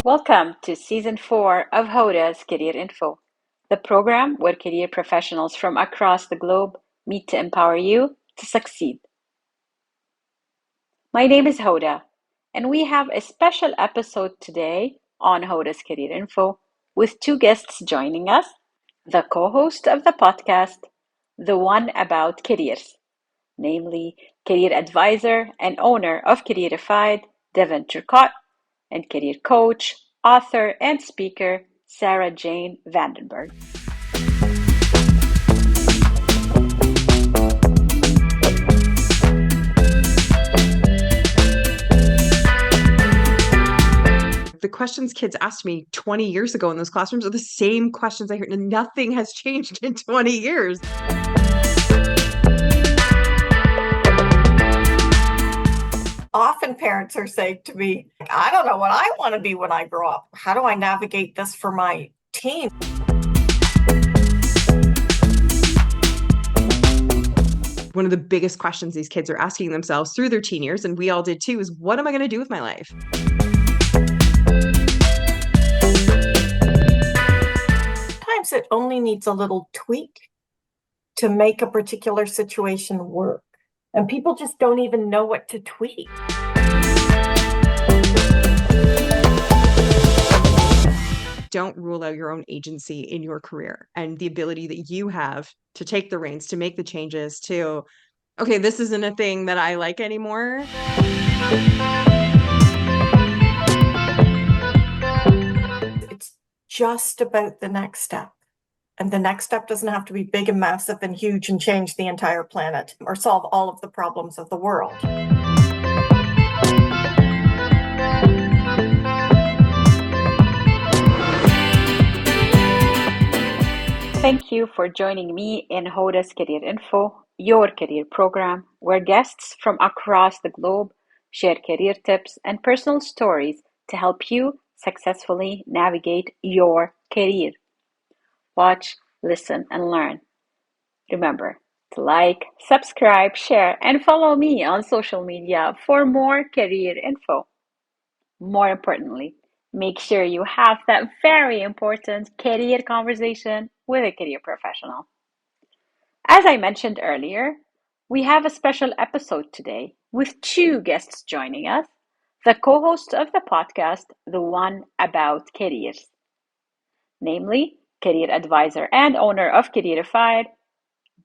Welcome to Season 4 of Hoda's Career Info, the program where career professionals from across the globe meet to empower you to succeed. My name is Hoda, and we have a special episode today on Hoda's Career Info with two guests joining us, the co-host of the podcast, the one about careers, namely career advisor and owner of Careerfied, Devon Turcotte, and career coach, author, and speaker, Sarah Jane VandenBerg. The questions kids asked me 20 years ago in those classrooms are the same questions I heard, and nothing has changed in 20 years. Often parents are saying to me, I don't know what I want to be when I grow up. How do I navigate this for my teen? One of the biggest questions these kids are asking themselves through their teen years, and we all did too, is what am I going to do with my life? Sometimes it only needs a little tweak to make a particular situation work. And people just don't even know what to tweak. Don't rule out your own agency in your career and the ability that you have to take the reins, to make the changes, to, okay, this isn't a thing that I like anymore. It's just about the next step. And the next step doesn't have to be big and massive and huge and change the entire planet or solve all of the problems of the world. Thank you for joining me in Hoda's Career Info, your career program, where guests from across the globe share career tips and personal stories to help you successfully navigate your career. Watch, listen, and learn. Remember to like, subscribe, share, and follow me on social media for more career info. More importantly, make sure you have that very important career conversation with a career professional. As I mentioned earlier, we have a special episode today with two guests joining us, the co-host of the podcast, the one about careers, namely career advisor and owner of Careerfied,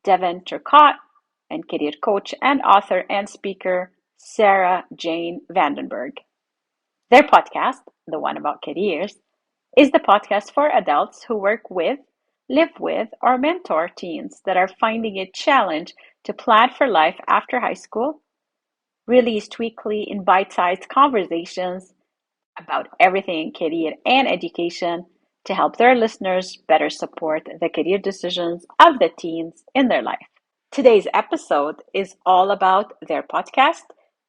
Devon Turcotte, and career coach and author and speaker, Sarah Jane VandenBerg. Their podcast, the one about careers, is the podcast for adults who work with, live with, or mentor teens that are finding it challenge to plan for life after high school, released weekly in bite-sized conversations about everything in career and education to help their listeners better support the career decisions of the teens in their life. Today's episode is all about their podcast.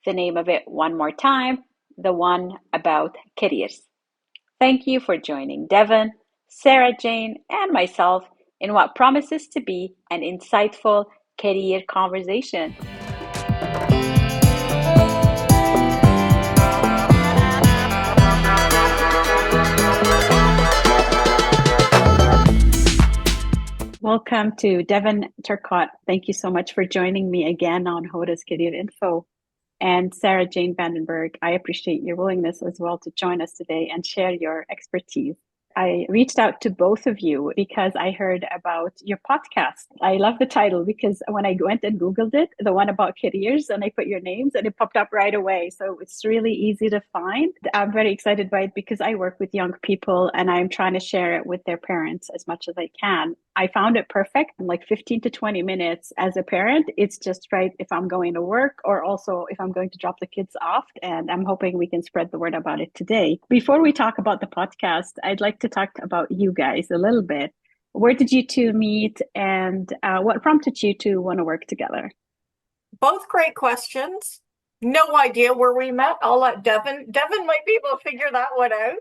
The name of it, one more time, the one about careers. Thank you for joining Devon, Sarah Jane, and myself in what promises to be an insightful career conversation. Welcome to Devon Turcotte. Thank you so much for joining me again on Hoda's Career Info. And Sarah Jane VandenBerg, I appreciate your willingness as well to join us today and share your expertise. I reached out to both of you because I heard about your podcast. I love the title because when I went and Googled it, the one about careers, and I put your names and it popped up right away. So it's really easy to find. I'm very excited by it because I work with young people and I'm trying to share it with their parents as much as I can. I found it perfect in like 15 to 20 minutes as a parent. It's just right if I'm going to work or also if I'm going to drop the kids off. And I'm hoping we can spread the word about it today. Before we talk about the podcast, I'd like to talk about you guys a little bit. Where did you two meet and what prompted you to want to work together? Both great questions. No idea where we met. I'll let Devon might be able to figure that one out.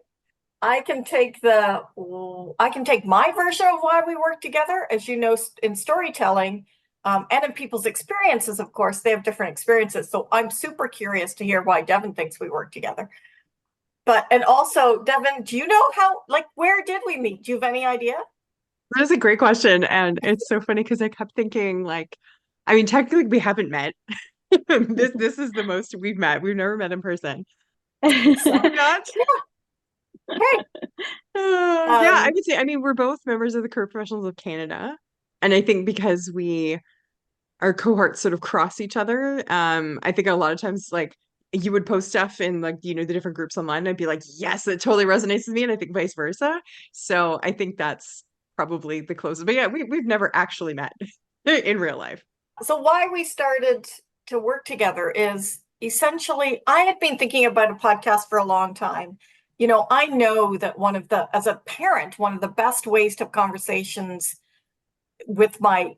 I can take my version of why we work together. As you know, in storytelling and in people's experiences, of course, they have different experiences. So I'm super curious to hear why Devon thinks we work together. and also, Devon, do you know how, like, where did we meet? Do you have any idea? That is a great question. And it's so funny because I kept thinking, like, I mean, technically we haven't met. This is the most we've met. We've never met in person. So, Not. okay. Yeah, I Um, would say, I mean, we're both members of the Career Professionals of Canada. And I think because our cohorts sort of cross each other, I think a lot of times, like, you would post stuff in, like, the different groups online, and I'd be like, yes, it totally resonates with me. And I think vice versa. So I think that's probably the closest. But yeah, we've never actually met in real life. so why we started to work together is essentially I had been thinking about a podcast for a long time. I know that as a parent, one of the best ways to have conversations with my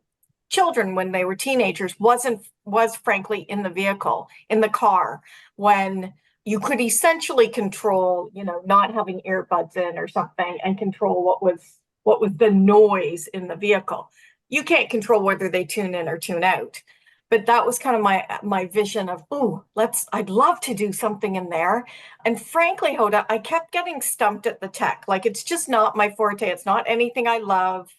children when they were teenagers was frankly in the vehicle, in the car, when you could essentially control, not having earbuds in or something, and control what was the noise in the vehicle. You can't control whether they tune in or tune out. But that was kind of my vision of, I'd love to do something in there. And frankly, Hoda, I kept getting stumped at the tech. Like, it's just not my forte. It's not anything I love.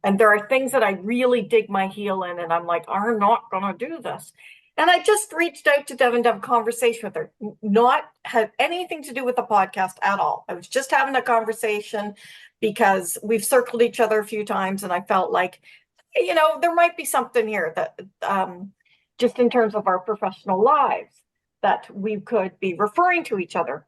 And there are things that I really dig my heel in, and I'm like, I'm not going to do this. And I just reached out to Devon to have a conversation with her, not had anything to do with the podcast at all. I was just having a conversation because we've circled each other a few times, and I felt like, there might be something here that just in terms of our professional lives that we could be referring to each other.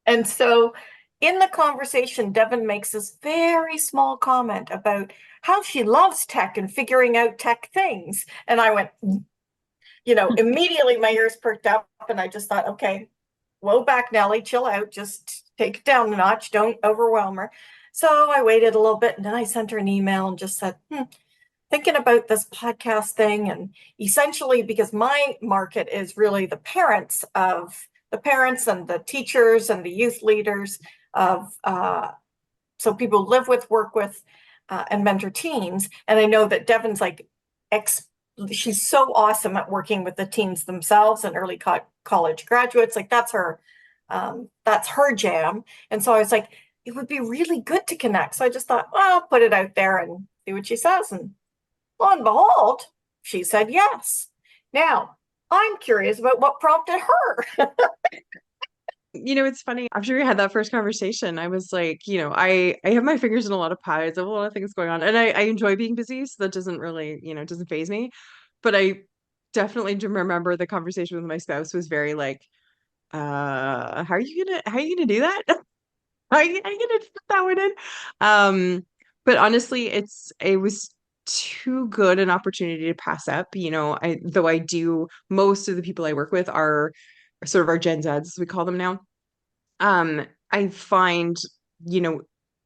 And so in the conversation, Devon makes this very small comment about how she loves tech and figuring out tech things. And I went, immediately my ears perked up, and I just thought, okay, whoa back, Nellie, chill out, just take it down a notch, don't overwhelm her. So I waited a little bit, and then I sent her an email and just said, thinking about this podcast thing. And essentially, because my market is really the parents and the teachers and the youth leaders of so people live with, work with, and mentor teens. And I know that Devon's like she's so awesome at working with the teens themselves and early college graduates. Like, that's her jam. And so I was like, it would be really good to connect. So I just thought, well, I'll put it out there and see what she says. And lo and behold, she said yes. Now, I'm curious about what prompted her. It's funny. After we had that first conversation, I was like, I have my fingers in a lot of pies. I have a lot of things going on. And I enjoy being busy, so that doesn't really, doesn't phase me. But I definitely do remember the conversation with my spouse was very like, how are you gonna do that? How are you gonna fit that one in? But honestly, it was too good an opportunity to pass up. Though I do, most of the people I work with are sort of our Gen Zs, as we call them now. I find, you know,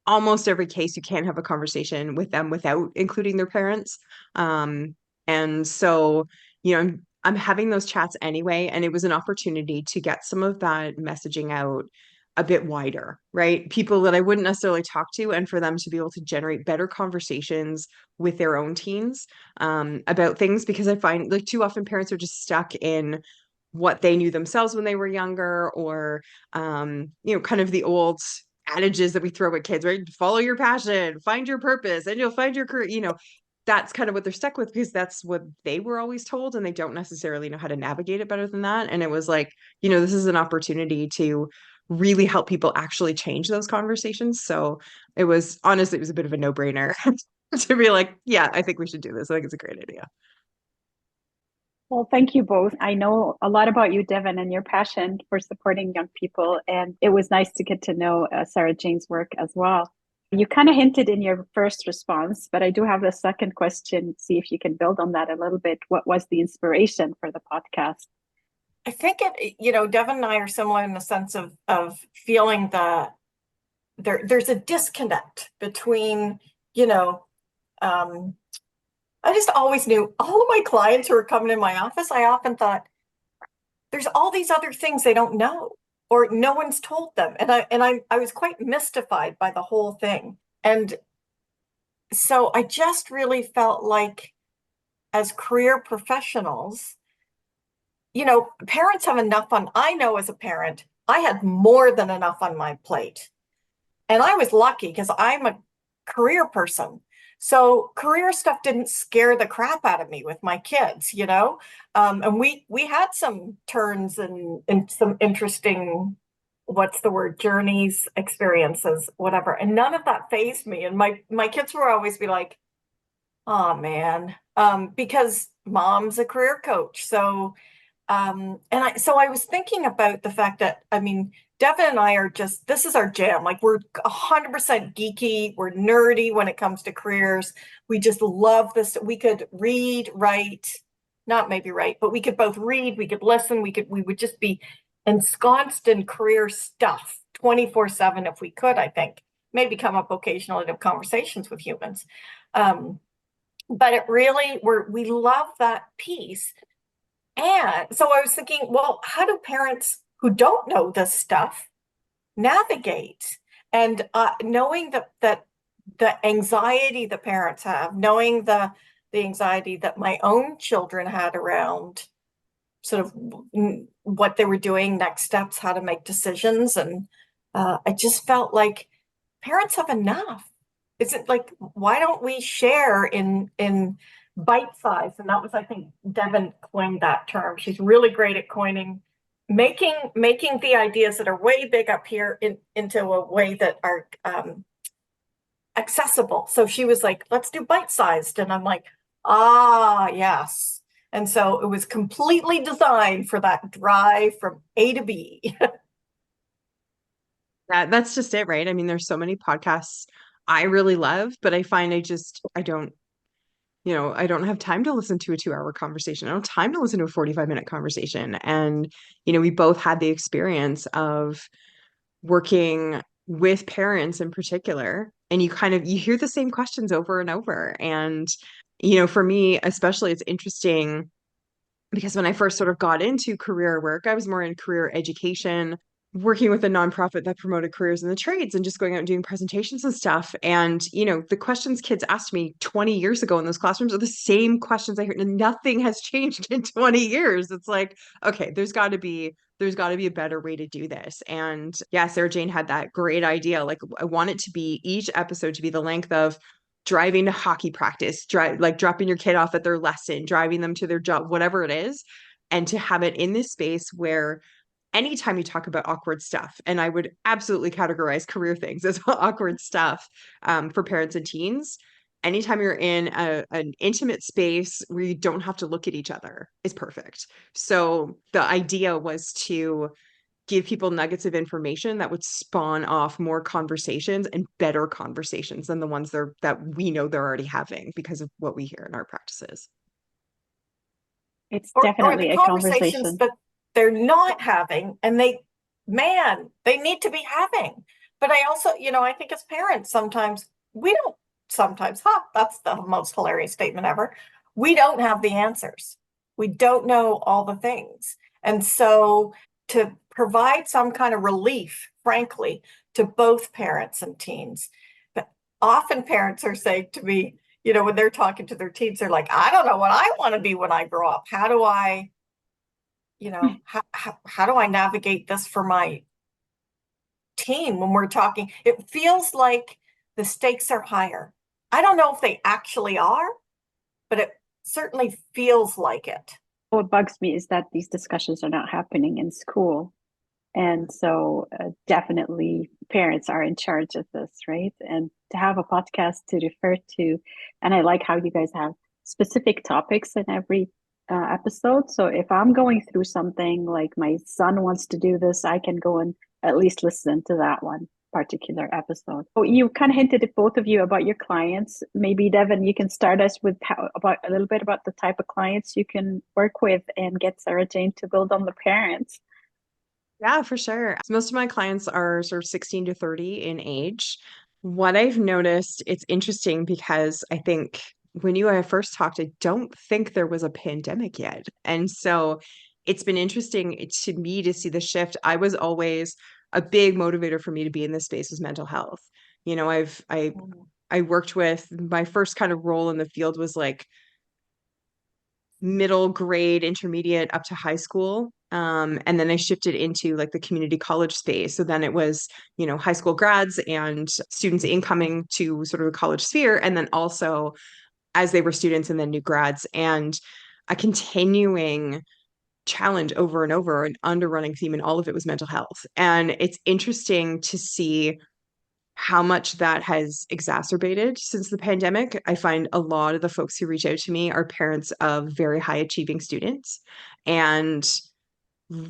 almost every case you can't have a conversation with them without including their parents. And so, I'm having those chats anyway, and it was an opportunity to get some of that messaging out a bit wider, right? People that I wouldn't necessarily talk to, and for them to be able to generate better conversations with their own teens about things, because I find like too often parents are just stuck in what they knew themselves when they were younger, or kind of the old adages that we throw at kids, right? Follow your passion, find your purpose, and you'll find your career. That's kind of what they're stuck with, because that's what they were always told, and they don't necessarily know how to navigate it better than that. And it was like, this is an opportunity to really help people actually change those conversations. So it was a bit of a no-brainer to be like, yeah, I think we should do this. I think it's a great idea. Well, thank you both. I know a lot about you, Devon, and your passion for supporting young people. And it was nice to get to know Sarah Jane's work as well. You kind of hinted in your first response, but I do have a second question. See if you can build on that a little bit. What was the inspiration for the podcast? I think Devon and I are similar in the sense of feeling there's a disconnect between, I just always knew all of my clients who were coming in my office, I often thought there's all these other things they don't know, or no one's told them. And I was quite mystified by the whole thing. And so I just really felt like, as career professionals, parents have enough on. I know as a parent, I had more than enough on my plate. And I was lucky because I'm a career person. So career stuff didn't scare the crap out of me with my kids, you know? And we had some turns and some interesting, what's the word, journeys, experiences, whatever. And none of that fazed me. And my kids were always be like, oh man, because mom's a career coach. So so I was thinking about the fact that, I mean, Devin and I are just, this is our jam. Like we're 100% geeky. We're nerdy when it comes to careers. We just love this. We could read, write, not maybe write, but we could both read, we could listen, we would just be ensconced in career stuff 24/7 if we could, I think. Maybe come up occasionally to have conversations with humans. But it really, we love that piece. And so I was thinking, well, how do parents who don't know this stuff navigate? And knowing that the anxiety that parents have, knowing the anxiety that my own children had around sort of what they were doing, next steps, how to make decisions, and I just felt like parents have enough. Is it like, why don't we share in bite size? And that was, I think, Devon coined that term. She's really great at coining, making the ideas that are way big up here into a way that are accessible. So she was like, let's do bite sized. And I'm like, ah, yes. And so it was completely designed for that drive from A to B. That's just it, right? I mean, there's so many podcasts I really love, but I find I don't, I don't have time to listen to a 2-hour conversation. I don't have time to listen to a 45-minute conversation. And, we both had the experience of working with parents in particular, and you hear the same questions over and over. And, for me, especially, it's interesting because when I first sort of got into career work, I was more in career education, working with a nonprofit that promoted careers in the trades and just going out and doing presentations and stuff. And, the questions kids asked me 20 years ago in those classrooms are the same questions I heard, and nothing has changed in 20 years. It's like, okay, there's got to be a better way to do this. And yeah, Sarah Jane had that great idea. Like, I want it to be each episode to be the length of driving to hockey practice, like dropping your kid off at their lesson, driving them to their job, whatever it is, and to have it in this space where anytime you talk about awkward stuff, and I would absolutely categorize career things as awkward stuff for parents and teens, anytime you're in an intimate space where you don't have to look at each other is perfect. So the idea was to give people nuggets of information that would spawn off more conversations and better conversations than the ones that we know they're already having because of what we hear in our practices. It's Or the definitely a conversations conversation. that they're not having and they need to be having. But I also, I think as parents, sometimes we don't, sometimes, that's the most hilarious statement ever. We don't have the answers. We don't know all the things. And so to provide some kind of relief, frankly, to both parents and teens, but often parents are saying to me, when they're talking to their teens, they're like, I don't know what I want to be when I grow up. How do I, how do I navigate this for my teen when we're talking? It feels like the stakes are higher. I don't know if they actually are, but it certainly feels like it. What bugs me is that these discussions are not happening in school. And so definitely parents are in charge of this, right? And to have a podcast to refer to, and I like how you guys have specific topics in every episode. So if I'm going through something like my son wants to do this, I can go and at least listen to that one particular episode. So you kind of hinted at both of you about your clients. Maybe Devon, you can start us with about a little bit about the type of clients you can work with and get Sarah Jane to build on the parents. Yeah, for sure. So most of my clients are sort of 16 to 30 in age. What I've noticed, it's interesting because I think when you and I first talked, I don't think there was a pandemic yet. And so it's been interesting to me to see the shift. I was always a big motivator for me to be in this space was mental health. You know, I worked with my first kind of role in the field was like middle grade, intermediate up to high school. And then I shifted into like the community college space. So then it was, high school grads and students incoming to sort of the college sphere. And then also as they were students and then new grads, and a continuing challenge over and over, an underrunning theme, and all of it was mental health. And it's interesting to see how much that has exacerbated since the pandemic. I find a lot of the folks who reach out to me are parents of very high achieving students and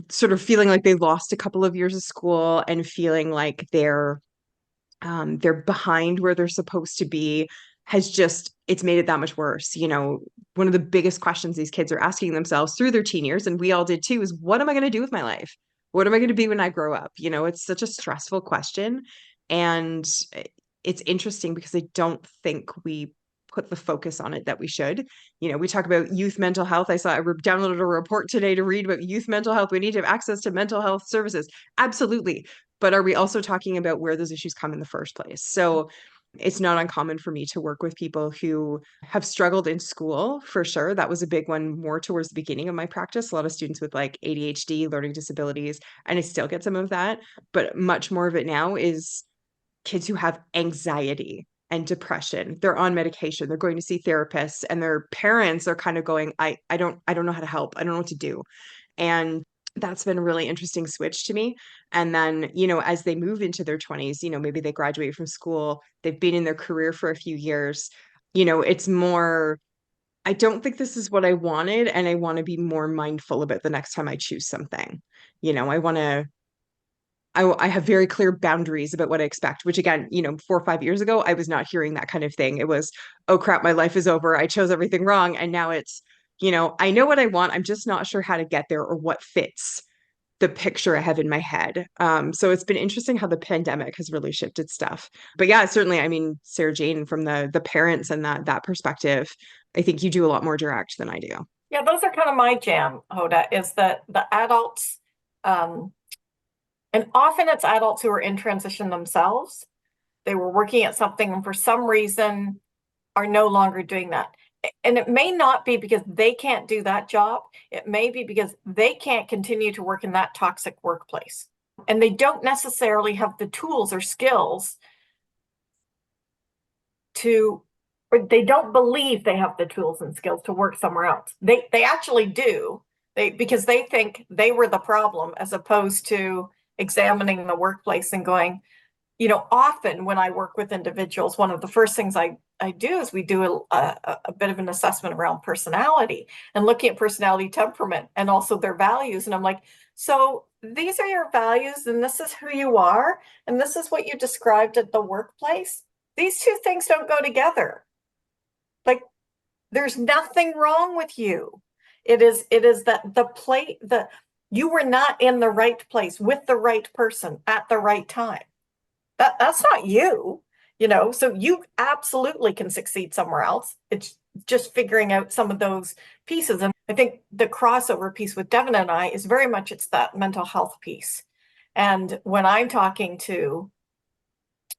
sort of feeling like they lost a couple of years of school and feeling like they're behind where they're supposed to be, it's made it that much worse. One of the biggest questions these kids are asking themselves through their teen years, and we all did too, is what am I going to do with my life? What am I going to be when I grow up? It's such a stressful question. And it's interesting because I don't think we put the focus on it that we should. We talk about youth mental health. I downloaded a report today to read about youth mental health. We need to have access to mental health services. Absolutely. But are we also talking about where those issues come in the first place? So it's not uncommon for me to work with people who have struggled in school, for sure. That was a big one more towards the beginning of my practice. A lot of students with like ADHD, learning disabilities, and I still get some of that. But much more of it now is kids who have anxiety and depression. They're on medication. They're going to see therapists, and their parents are kind of going, I don't know how to help. I don't know what to do. And that's been a really interesting switch to me. And then, as they move into their 20s, maybe they graduate from school, they've been in their career for a few years, it's more, I don't think this is what I wanted, and I want to be more mindful about the next time I choose something. I have very clear boundaries about what I expect, which again, 4 or 5 years ago, I was not hearing that kind of thing. It was, oh crap, my life is over. I chose everything wrong. And now it's, I know what I want. I'm just not sure how to get there or what fits the picture I have in my head. So it's been interesting how the pandemic has really shifted stuff. But yeah, certainly, I mean, Sarah Jane, from the parents and that perspective, I think you do a lot more direct than I do. Yeah, those are kind of my jam, Hoda, is that the adults, and often it's adults who are in transition themselves. They were working at something and for some reason are no longer doing that. And it may not be because they can't do that job. It may be because they can't continue to work in that toxic workplace. And they don't necessarily have the tools or skills or they don't believe they have the tools and skills to work somewhere else. They actually do. Because they think they were the problem, as opposed to examining the workplace and going, often when I work with individuals, one of the first things I do is we do a bit of an assessment around personality and looking at personality, temperament, and also their values. And I'm like, so these are your values, and this is who you are, and this is what you described at the workplace. These two things don't go together. Like, there's nothing wrong with you. It is that you were not in the right place with the right person at the right time. That's not you, so you absolutely can succeed somewhere else. It's just figuring out some of those pieces. And I think the crossover piece with Devon and I is very much, it's that mental health piece. And when I'm talking to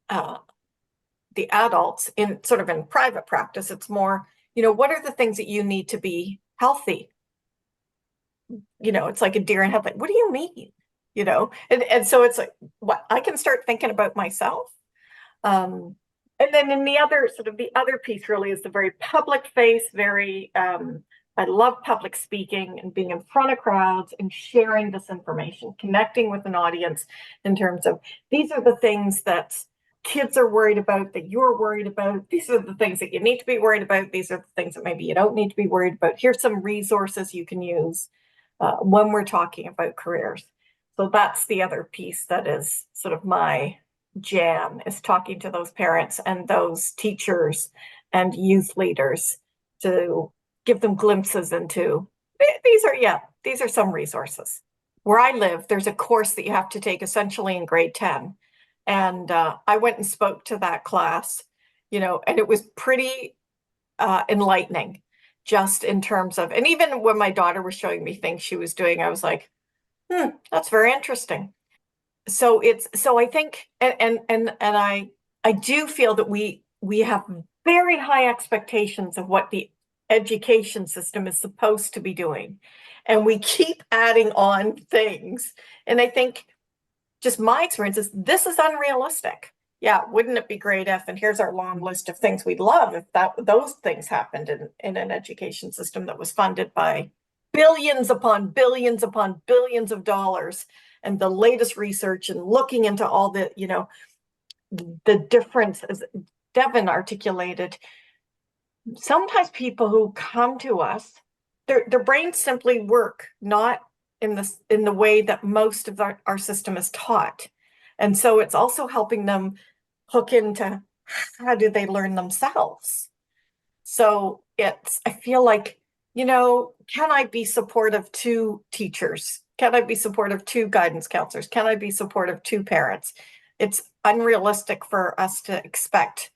the adults in private practice, it's more, what are the things that you need to be healthy? It's like a deer in headlights. What do you mean? And so it's like, what I can start thinking about myself. And then in the other piece really is the very public face, I love public speaking and being in front of crowds and sharing this information, connecting with an audience in terms of, these are the things that kids are worried about, that you're worried about. These are the things that you need to be worried about. These are the things that maybe you don't need to be worried about. Here's some resources you can use when we're talking about careers. So that's the other piece that is sort of my jam, is talking to those parents and those teachers and youth leaders to give them glimpses into, these are some resources. Where I live, there's a course that you have to take essentially in grade 10. And I went and spoke to that class, and it was pretty enlightening, just in terms of, and even when my daughter was showing me things she was doing, I was like, that's very interesting. So I think, and I do feel that we have very high expectations of what the education system is supposed to be doing. And we keep adding on things. And I think just my experience is this is unrealistic. Yeah, wouldn't it be great if, and here's our long list of things we'd love if those things happened in an education system that was funded by billions upon billions upon billions of dollars, and the latest research and looking into all the, the difference, as Devon articulated. Sometimes people who come to us, their brains simply work not in the way that most of our system is taught. And so it's also helping them hook into how do they learn themselves. So I feel like, can I be supportive to teachers? Can I be supportive to guidance counselors? Can I be supportive to parents? It's unrealistic for us to expect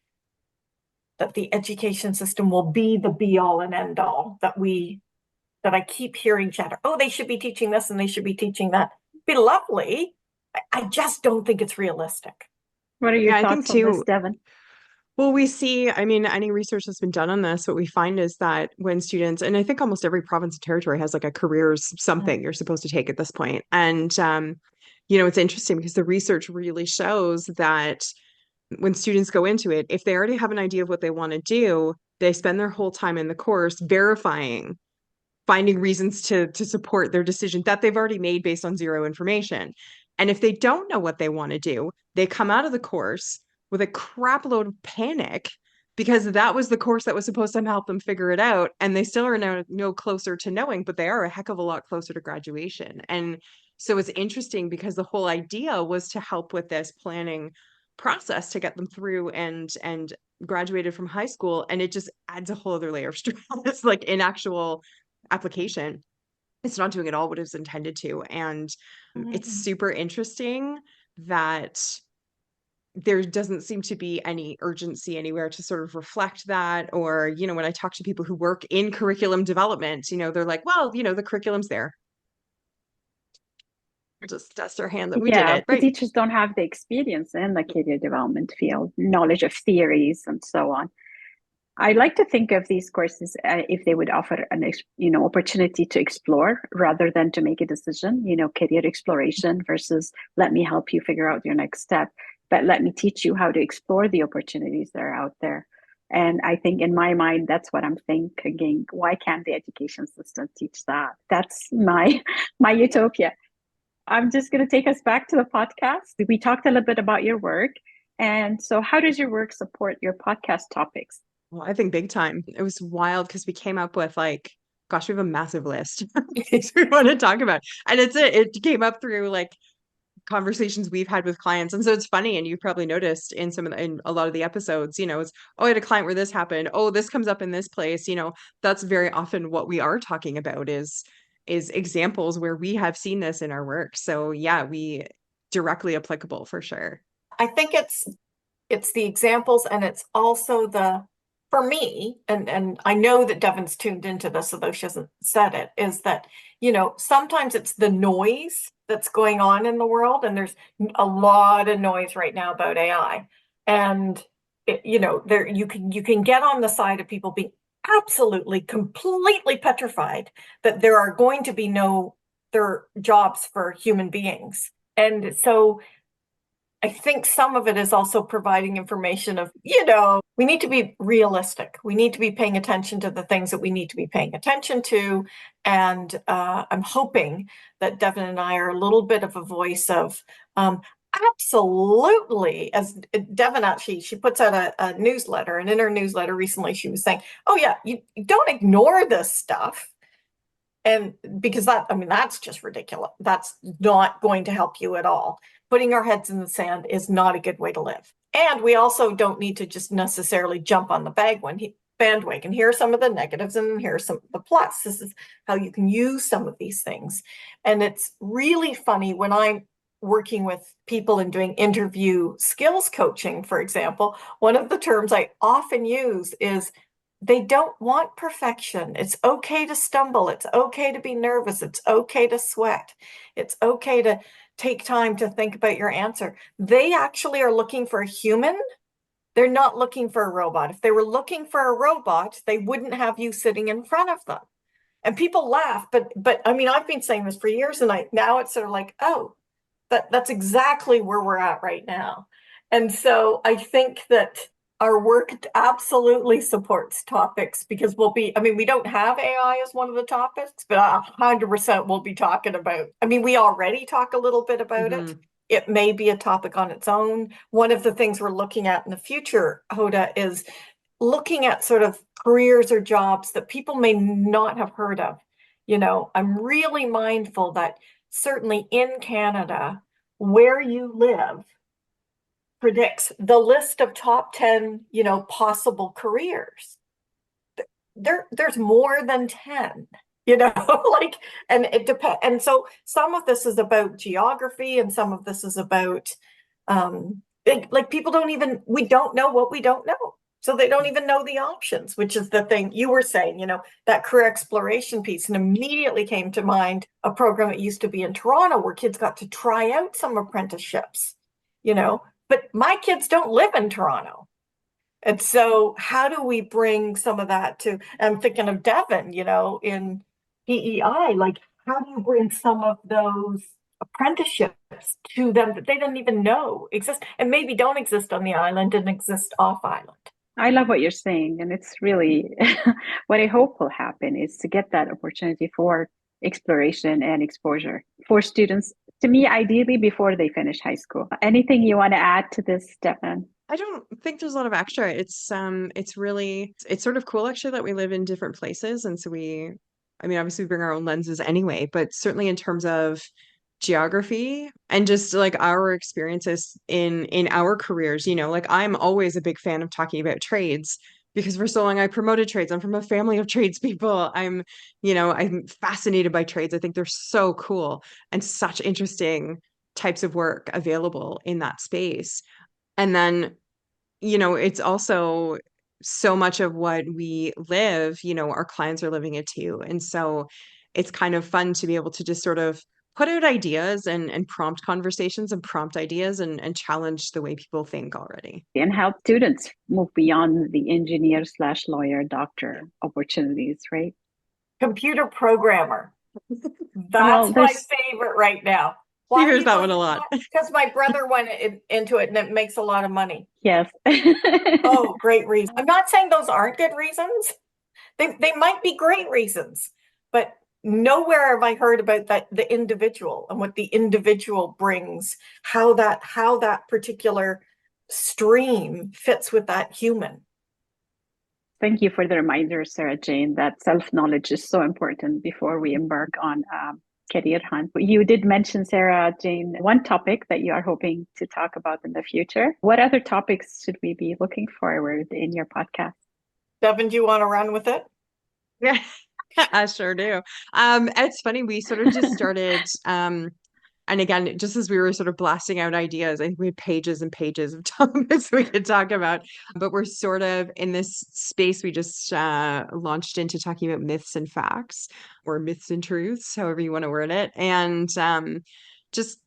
that the education system will be the be all and end all that I keep hearing chatter. Oh, they should be teaching this and they should be teaching that. It'd be lovely. I just don't think it's realistic. What are your I think thoughts on this, too. Devon? Well, we see, I mean, any research that's been done on this, what we find is that when students, and I think almost every province and territory has like a careers something you're supposed to take at this point. And, it's interesting because the research really shows that when students go into it, if they already have an idea of what they want to do, they spend their whole time in the course verifying, finding reasons to support their decision that they've already made based on zero information. And if they don't know what they want to do, they come out of the course with a crap load of panic because that was the course that was supposed to help them figure it out. And they still are no closer to knowing, but they are a heck of a lot closer to graduation. And so it's interesting because the whole idea was to help with this planning process to get them through and graduated from high school. And it just adds a whole other layer of stress, like in actual application. It's not doing at all what it was intended to. And it's super interesting that there doesn't seem to be any urgency anywhere to sort of reflect that. Or, when I talk to people who work in curriculum development, they're like, well, the curriculum's there. We'll just dust our hand that we did Yeah, it. the Right. teachers don't have the experience in the career development field, knowledge of theories and so on. I like to think of these courses if they would offer an opportunity to explore rather than to make a decision. Career exploration versus let me help you figure out your next step, but let me teach you how to explore the opportunities that are out there. And I think in my mind, that's what I'm thinking. Why can't the education system teach that? That's my utopia. I'm just going to take us back to the podcast. We talked a little bit about your work. And so, how does your work support your podcast topics? Well, I think big time. It was wild because we came up with gosh, we have a massive list of things we want to talk about. And it came up through conversations we've had with clients. And so it's funny, and you've probably noticed in in a lot of the episodes, it's, oh, I had a client where this happened. Oh, this comes up in this place. That's very often what we are talking about is examples where we have seen this in our work. So yeah, we directly applicable for sure. I think it's the examples, and it's also for me, and I know that Devon's tuned into this, although she hasn't said it, is that, sometimes it's the noise that's going on in the world. And there's a lot of noise right now about AI. And, there you can get on the side of people being absolutely, completely petrified that there are going to be no there jobs for human beings. And so I think some of it is also providing information of, we need to be realistic. We need to be paying attention to the things that we need to be paying attention to. And I'm hoping that Devon and I are a little bit of a voice of absolutely, as Devon actually, she puts out a newsletter, and in her newsletter recently, she was saying, oh yeah, you don't ignore this stuff. And because that's just ridiculous. That's not going to help you at all. Putting our heads in the sand is not a good way to live. And we also don't need to just necessarily jump on the bandwagon. Here are some of the negatives, and here are some of the plus. This is how you can use some of these things. And it's really funny when I'm working with people and doing interview skills coaching, for example, one of the terms I often use is they don't want perfection. It's okay to stumble. It's okay to be nervous. It's okay to sweat. It's okay to take time to think about your answer. They actually are looking for a human They're not looking for a robot. If they were looking for a robot, they wouldn't have you sitting in front of them. And people laugh, but I mean, I've been saying this for years, and now it's sort of like, oh, that's exactly where we're at right now. And so I think that our work absolutely supports topics, because I mean, we don't have AI as one of the topics, but 100% we'll be talking about, I mean, we already talk a little bit about it. It may be a topic on its own. One of the things we're looking at in the future, Hoda, is looking at sort of careers or jobs that people may not have heard of. I'm really mindful that certainly in Canada, where you live predicts the list of top 10, possible careers. There's more than 10, like, and it depends. And so some of this is about geography, and some of this is about, like people we don't know what we don't know. So they don't even know the options, which is the thing you were saying, that career exploration piece. And immediately came to mind a program that used to be in Toronto where kids got to try out some apprenticeships, but my kids don't live in Toronto. And so how do we bring some of that to, I'm thinking of Devon, in PEI, like how do you bring some of those apprenticeships to them that they didn't even know exist, and maybe don't exist on the island and exist off island? I love what you're saying. And it's really what I hope will happen is to get that opportunity for exploration and exposure for students, to me, ideally before they finish high school. Anything you want to add to this, Stefan? I don't think there's a lot of extra. It's sort of cool actually that we live in different places. And so I mean, obviously we bring our own lenses anyway, but certainly in terms of geography and just like our experiences in our careers, like I'm always a big fan of talking about trades because for so long I promoted trades. I'm from a family of tradespeople. I'm fascinated by trades. I think they're so cool and such interesting types of work available in that space. And then, it's also so much of what we live, our clients are living it too. And so it's kind of fun to be able to just sort of put out ideas and prompt conversations and prompt ideas and challenge the way people think already. And help students move beyond the engineer slash lawyer, doctor opportunities, right? Computer programmer. That's my favorite right now. Why hears that one a lot. Because my brother went into it and it makes a lot of money. Yes. Oh, great reason. I'm not saying those aren't good reasons. They might be great reasons, but nowhere have I heard about the individual and what the individual brings, how that particular stream fits with that human. Thank you for the reminder, Sarah Jane, that self-knowledge is so important before we embark on career hunt. You did mention, Sarah Jane, one topic that you are hoping to talk about in the future. What other topics should we be looking forward in your podcast? Devon, do you want to run with it? Yeah, I sure do. It's funny, we sort of just started and again, just as we were sort of blasting out ideas, I think we had pages and pages of topics we could talk about. But we're sort of in this space we just launched into talking about myths and facts, or myths and truths, however you want to word it. And just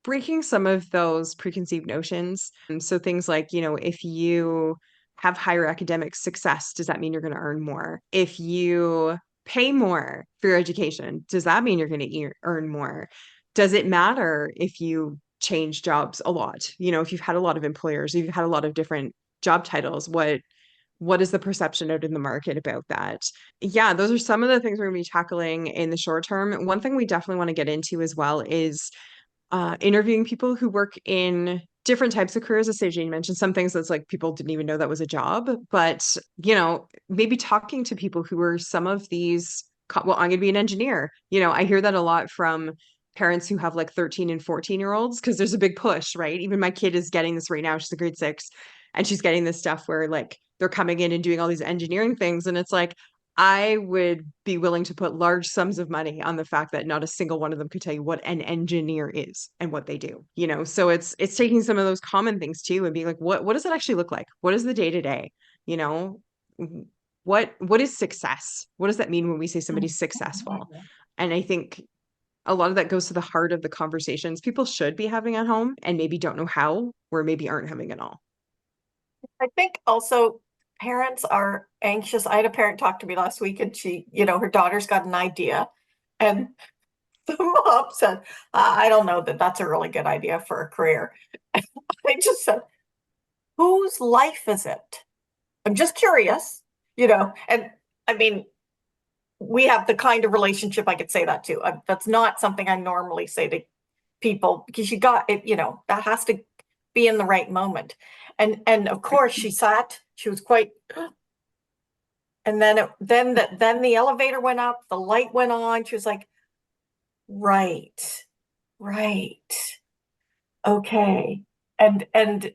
breaking some of those preconceived notions. So things like, if you have higher academic success, does that mean you're going to earn more? If you pay more for your education, does that mean you're going to earn more? Does it matter if you change jobs a lot? If you've had a lot of employers, if you've had a lot of different job titles, what is the perception out in the market about that? Yeah, those are some of the things we're going to be tackling in the short term. One thing we definitely want to get into as well is interviewing people who work in different types of careers. As Jane mentioned, some things that's like people didn't even know that was a job, but maybe talking to people who are some of these, well, I'm going to be an engineer. I hear that a lot from parents who have like 13 and 14-year-olds because there's a big push, right? Even my kid is getting this right now. She's a grade 6 and she's getting this stuff where like they're coming in and doing all these engineering things. And it's like, I would be willing to put large sums of money on the fact that not a single one of them could tell you what an engineer is and what they do, So it's taking some of those common things too and being like, what does it actually look like? What is the day-to-day? What is success? What does that mean when we say somebody's successful? And I think a lot of that goes to the heart of the conversations people should be having at home and maybe don't know how, or maybe aren't having at all. I think also parents are anxious. I had a parent talk to me last week and her daughter's got an idea. And the mom said, I don't know that that's a really good idea for a career. I just said, whose life is it? I'm just curious, and I mean, we have the kind of relationship I could say that to. That's not something I normally say to people because you got it, that has to be in the right moment. And of course she was quite, and then the elevator went up, the light went on. She was like, right, right, okay. And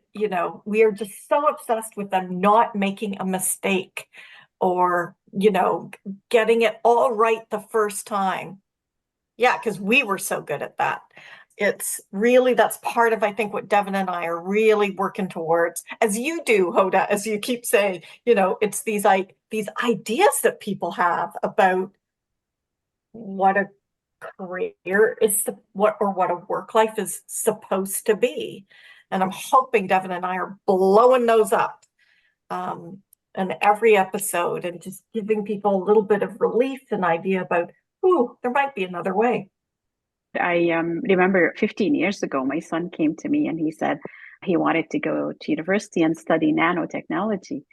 we are just so obsessed with them not making a mistake or, getting it all right the first time. Yeah, because we were so good at that. It's really, that's part of, I think, what Devon and I are really working towards, as you do, Hoda, as you keep saying, it's these ideas that people have about what a career is, what a work life is supposed to be. And I'm hoping Devon and I are blowing those up in every episode and just giving people a little bit of relief and idea about, ooh, there might be another way. I remember 15 years ago, my son came to me and he said he wanted to go to university and study nanotechnology.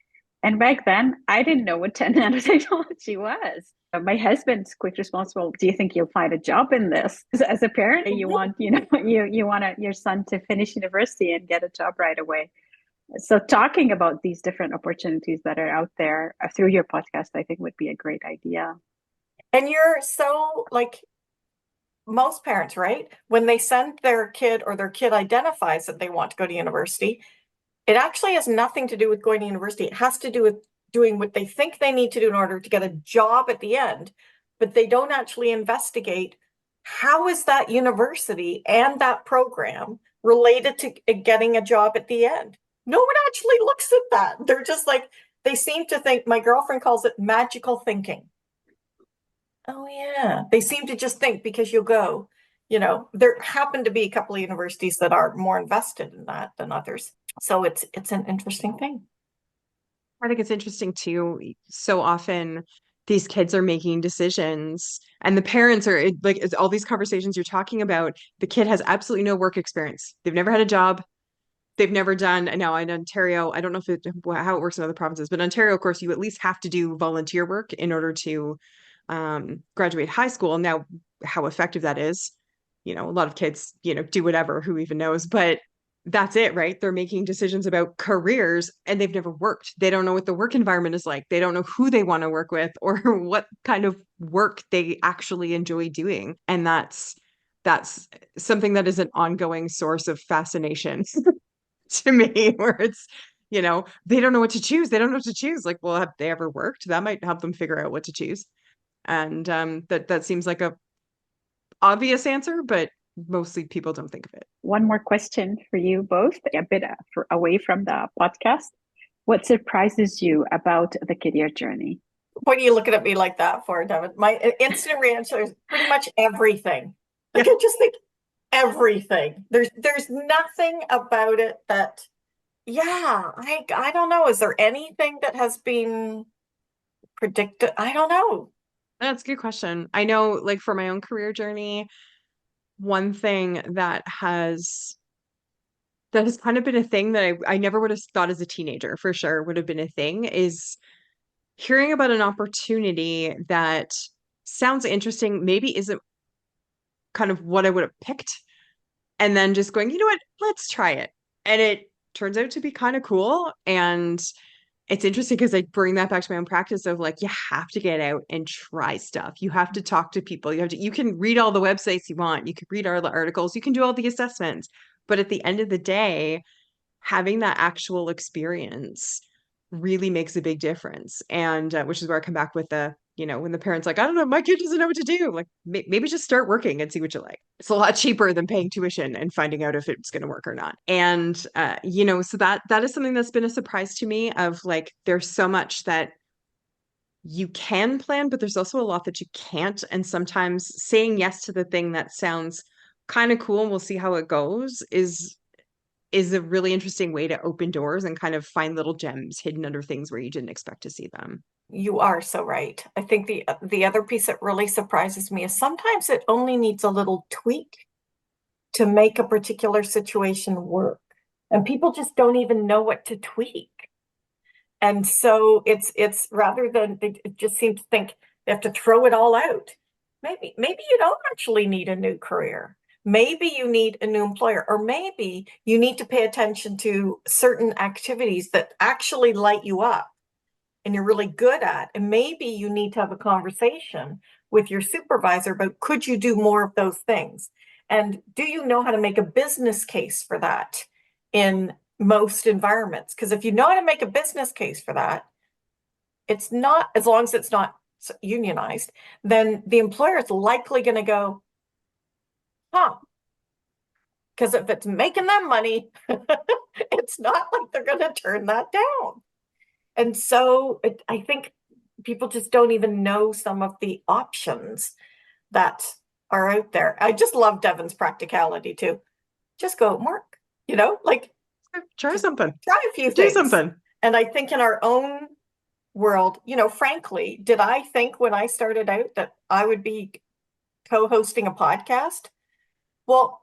And back then, I didn't know what nanotechnology was. My husband's quick responsible. Do you think you'll find a job in this? As a parent, you want, you want your son to finish university and get a job right away. So talking about these different opportunities that are out there through your podcast, I think would be a great idea. And you're so like most parents, right? When they send their kid or their kid identifies that they want to go to university, it actually has nothing to do with going to university. It has to do with doing what they think they need to do in order to get a job at the end, but they don't actually investigate how is that university and that program related to getting a job at the end. No one actually looks at that. They're just like, they seem to think, my girlfriend calls it magical thinking. Oh yeah. They seem to just think because you'll go, there happen to be a couple of universities that are more invested in that than others. So it's an interesting thing. I think it's interesting too. So often these kids are making decisions and the parents are like it's all these conversations you're talking about. The kid has absolutely no work experience. They've never had a job. They've never done, and now in Ontario, I don't know how it works in other provinces, but Ontario, of course, you at least have to do volunteer work in order to graduate high school. Now, how effective that is, a lot of kids, do whatever, who even knows, but that's it, right? They're making decisions about careers and they've never worked. They don't know what the work environment is like. They don't know who they want to work with or what kind of work they actually enjoy doing. And that's something that is an ongoing source of fascination to me, where it's, they don't know what to choose. They don't know what to choose. Like, well, have they ever worked? That might help them figure out what to choose. And that seems like a obvious answer, but mostly people don't think of it. One more question for you both, a bit away from the podcast. What surprises you about the career journey? What are you looking at me like that for, Devon? My instant answer is pretty much everything. Like I just think everything. There's nothing about it that, yeah, I don't know. Is there anything that has been predicted? I don't know. That's a good question. I know, like for my own career journey, one thing that has kind of been a thing that I never would have thought as a teenager for sure would have been a thing is hearing about an opportunity that sounds interesting, maybe isn't kind of what I would have picked, and then just going, you know what, let's try it. And it turns out to be kind of cool. And it's interesting because I bring that back to my own practice of like, you have to get out and try stuff. You have to talk to people. You can read all the websites you want. You can read all the articles. You can do all the assessments. But at the end of the day, having that actual experience really makes a big difference. And which is where I come back with the, when the parents like, I don't know, my kid doesn't know what to do. Like maybe just start working and see what you like. It's a lot cheaper than paying tuition and finding out if it's going to work or not. And, so that is something that's been a surprise to me of like, there's so much that you can plan, but there's also a lot that you can't. And sometimes saying yes to the thing that sounds kind of cool and we'll see how it goes is is a really interesting way to open doors and kind of find little gems hidden under things where you didn't expect to see them. You are so right. I think the other piece that really surprises me is sometimes it only needs a little tweak to make a particular situation work. And people just don't even know what to tweak. And so it's rather than they just seem to think they have to throw it all out. Maybe you don't actually need a new career. Maybe you need a new employer, or maybe you need to pay attention to certain activities that actually light you up and you're really good at. And maybe you need to have a conversation with your supervisor about, could you do more of those things? And do you know how to make a business case for that in most environments? Because if you know how to make a business case for that, it's not, as long as it's not unionized, then the employer is likely going to go, huh? Because if it's making them money, it's not like they're going to turn that down. And so I think people just don't even know some of the options that are out there. I just love Devon's practicality too. Just go work, like Try something. Try a few Do things. something. And I think in our own world, frankly, did I think when I started out that I would be co-hosting a podcast? Well,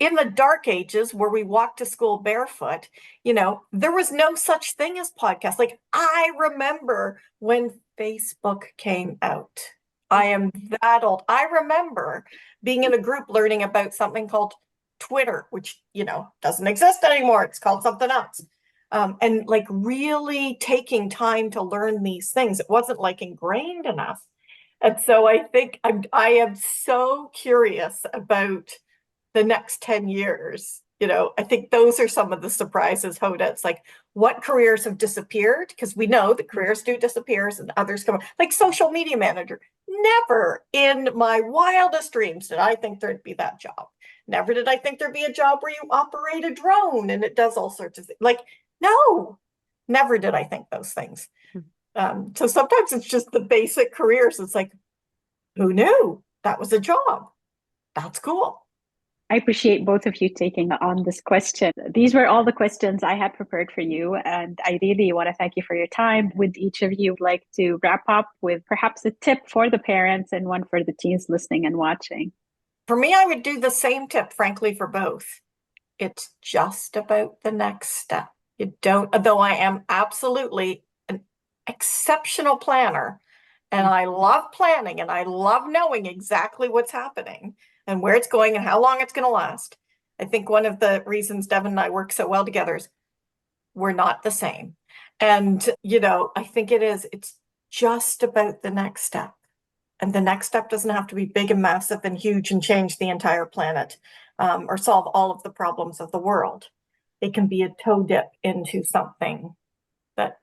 in the dark ages where we walked to school barefoot, there was no such thing as podcasts. Like, I remember when Facebook came out. I am that old. I remember being in a group learning about something called Twitter, which, doesn't exist anymore. It's called something else. And like really taking time to learn these things. It wasn't like ingrained in us. And so I think I am so curious about the next 10 years. I think those are some of the surprises, Hoda. It's like, what careers have disappeared? Because we know that careers do disappear and others come, like social media manager. Never in my wildest dreams did I think there'd be that job. Never did I think there'd be a job where you operate a drone and it does all sorts of things. Like, no, never did I think those things. So sometimes it's just the basic careers. It's like, who knew that was a job? That's cool. I appreciate both of you taking on this question. These were all the questions I had prepared for you, and I really want to thank you for your time. With each of you, I'd like to wrap up with perhaps a tip for the parents and one for the teens listening and watching. For me, I would do the same tip, frankly, for both. It's just about the next step. Though I am absolutely an exceptional planner, and I love planning, and I love knowing exactly what's happening and where it's going and how long it's going to last. I think one of the reasons Devon and I work so well together is we're not the same. And, I think it's just about the next step. And the next step doesn't have to be big and massive and huge and change the entire planet or solve all of the problems of the world. It can be a toe dip into something that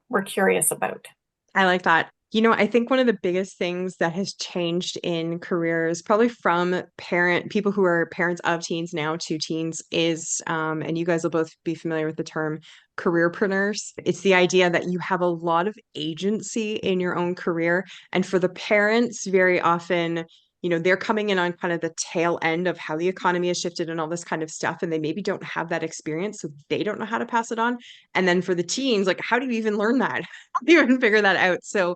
we're curious about. I like that. I think one of the biggest things that has changed in careers, probably from people who are parents of teens now to teens, is, and you guys will both be familiar with the term careerpreneurs. It's the idea that you have a lot of agency in your own career. And for the parents, very often, they're coming in on kind of the tail end of how the economy has shifted and all this kind of stuff. And they maybe don't have that experience, so they don't know how to pass it on. And then for the teens, like, how do you even learn that? How do you even figure that out? So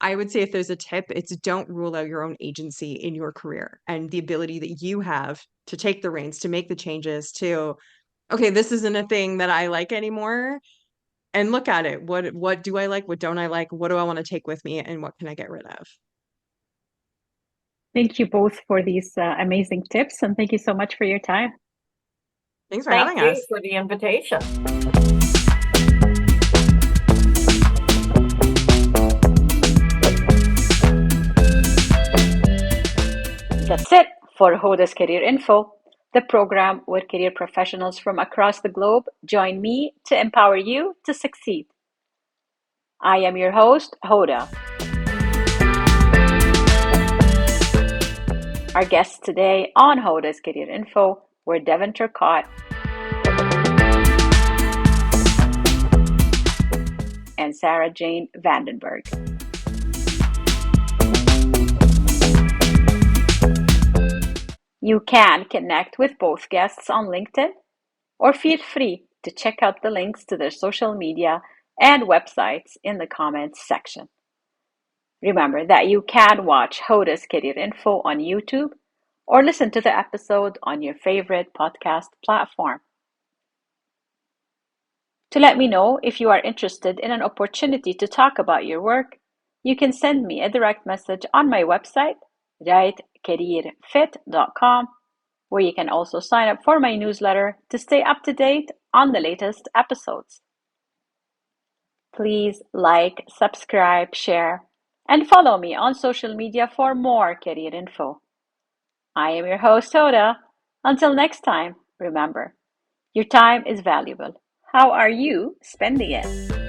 I would say if there's a tip, it's don't rule out your own agency in your career and the ability that you have to take the reins, to make the changes, to, okay, this isn't a thing that I like anymore. And look at it. What do I like? What don't I like? What do I want to take with me? And what can I get rid of? Thank you both for these amazing tips. And thank you so much for your time. Thanks for having us. Thank you for the invitation. That's it for Hoda's Career Info, the program where career professionals from across the globe join me to empower you to succeed. I am your host, Hoda. Our guests today on Hoda's Career Info were Devon Turcotte and Sarah Jane VandenBerg. You can connect with both guests on LinkedIn or feel free to check out the links to their social media and websites in the comments section. Remember that you can watch Hoda's Career Info on YouTube or listen to the episode on your favorite podcast platform. To let me know if you are interested in an opportunity to talk about your work, you can send me a direct message on my website, writecareerfit.com, where you can also sign up for my newsletter to stay up to date on the latest episodes. Please like, subscribe, share, and follow me on social media for more career info. I am your host, Hoda. Until next time, remember, your time is valuable. How are you spending it?